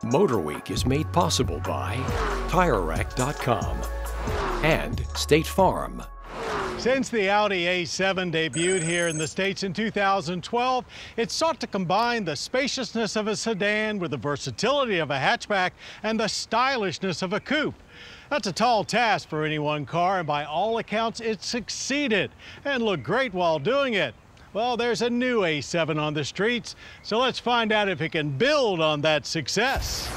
MotorWeek is made possible by TireRack.com and State Farm. Since the Audi A7 debuted here in the States in 2012, it sought to combine the spaciousness of a sedan with the versatility of a hatchback and the stylishness of a coupe. That's a tall task for any one car, and by all accounts, it succeeded and looked great while doing it. Well, there's a new A7 on the streets, so let's find out if it can build on that success.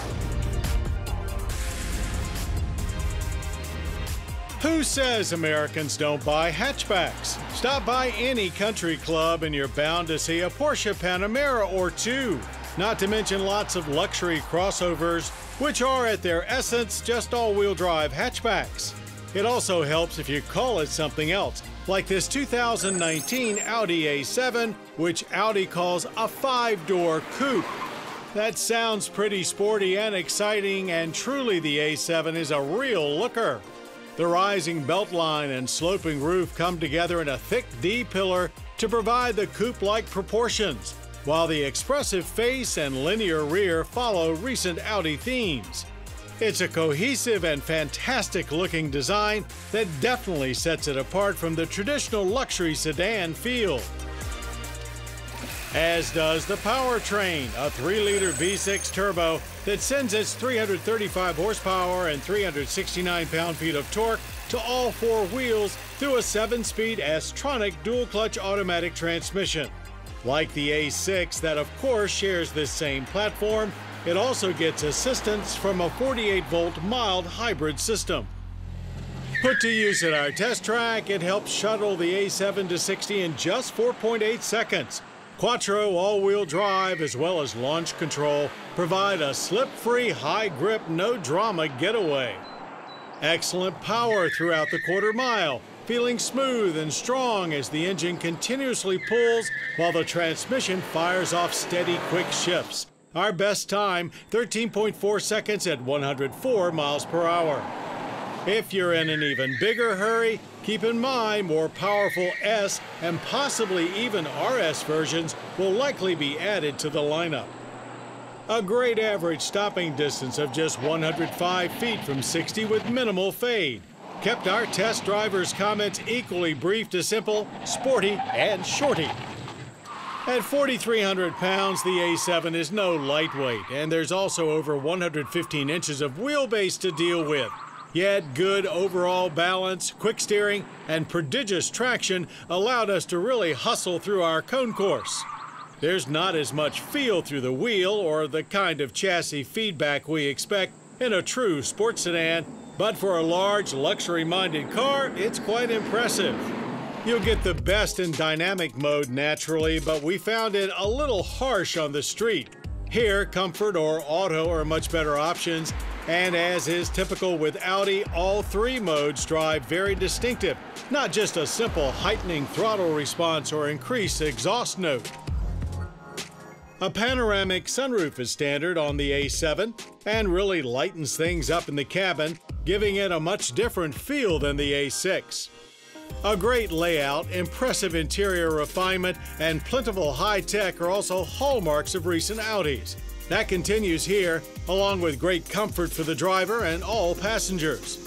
Who says Americans don't buy hatchbacks? Stop by any country club and you're bound to see a Porsche Panamera or two. Not to mention lots of luxury crossovers, which are at their essence just all-wheel drive hatchbacks. It also helps if you call it something else, like this 2019 Audi A7, which Audi calls a 5-door coupe. That sounds pretty sporty and exciting, and truly the A7 is a real looker. The rising beltline and sloping roof come together in a thick D-pillar to provide the coupe-like proportions, while the expressive face and linear rear follow recent Audi themes. It's a cohesive and fantastic-looking design that definitely sets it apart from the traditional luxury sedan feel. As does the powertrain, a 3-liter V6 turbo that sends its 335 horsepower and 369 pound-feet of torque to all four wheels through a 7-speed S-tronic dual-clutch automatic transmission. Like the A6 that of course shares this same platform, it also gets assistance from a 48-volt mild hybrid system. Put to use at our test track, it helps shuttle the A7 to 60 in just 4.8 seconds. Quattro all-wheel drive as well as launch control provide a slip-free, high-grip, no-drama getaway. Excellent power throughout the quarter mile, feeling smooth and strong as the engine continuously pulls while the transmission fires off steady, quick shifts. Our best time, 13.4 seconds at 104 miles per hour. If you're in an even bigger hurry, keep in mind more powerful S and possibly even RS versions will likely be added to the lineup. A great average stopping distance of just 105 feet from 60 with minimal fade. Kept our test drivers' comments equally brief to simple, sporty, and shorty. At 4,300 pounds, the A7 is no lightweight, and there's also over 115 inches of wheelbase to deal with. Yet good overall balance, quick steering, and prodigious traction allowed us to really hustle through our concourse. There's not as much feel through the wheel or the kind of chassis feedback we expect in a true sports sedan, but for a large, luxury-minded car, it's quite impressive. You'll get the best in dynamic mode naturally, but we found it a little harsh on the street. Here, comfort or auto are much better options, and as is typical with Audi, all three modes drive very distinctive, not just a simple heightening throttle response or increased exhaust note. A panoramic sunroof is standard on the A7 and really lightens things up in the cabin, giving it a much different feel than the A6. A great layout, impressive interior refinement, and plentiful high-tech are also hallmarks of recent Audis. That continues here, along with great comfort for the driver and all passengers.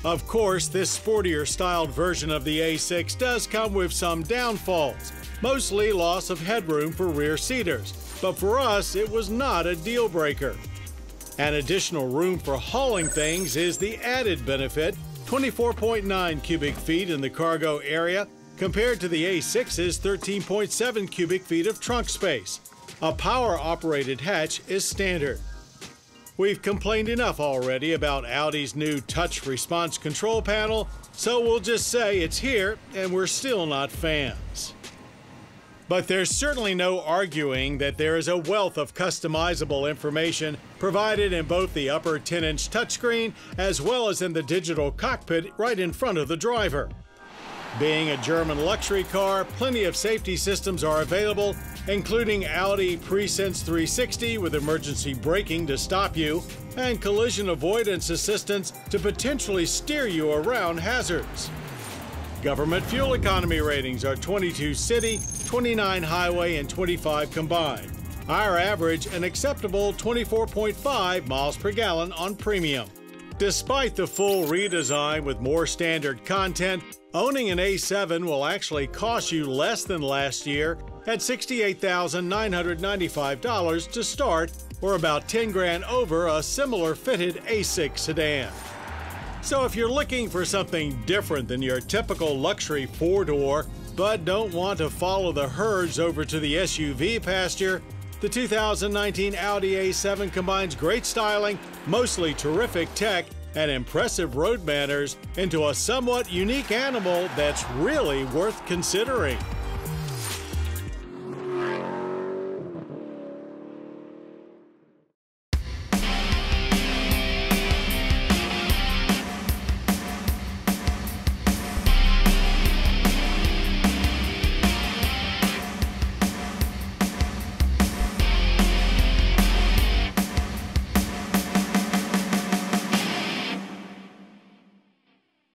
Of course, this sportier styled version of the A6 does come with some downfalls, mostly loss of headroom for rear seaters, but for us it was not a deal breaker. An additional room for hauling things is the added benefit, 24.9 cubic feet in the cargo area, compared to the A6's 13.7 cubic feet of trunk space. A power-operated hatch is standard. We've complained enough already about Audi's new touch response control panel, so we'll just say it's here and we're still not fans. But there's certainly no arguing that there is a wealth of customizable information provided in both the upper 10-inch touchscreen as well as in the digital cockpit right in front of the driver. Being a German luxury car, plenty of safety systems are available, including Audi Presense 360 with emergency braking to stop you, and collision avoidance assistance to potentially steer you around hazards. Government fuel economy ratings are 22 city, 29 highway, and 25 combined. Our average an acceptable 24.5 miles per gallon on premium. Despite the full redesign with more standard content, owning an A7 will actually cost you less than last year at $68,995 to start, or about 10 grand over a similar fitted A6 sedan. So if you're looking for something different than your typical luxury four-door, but don't want to follow the herds over to the SUV pasture, the 2019 Audi A7 combines great styling, mostly terrific tech, and impressive road manners into a somewhat unique animal that's really worth considering.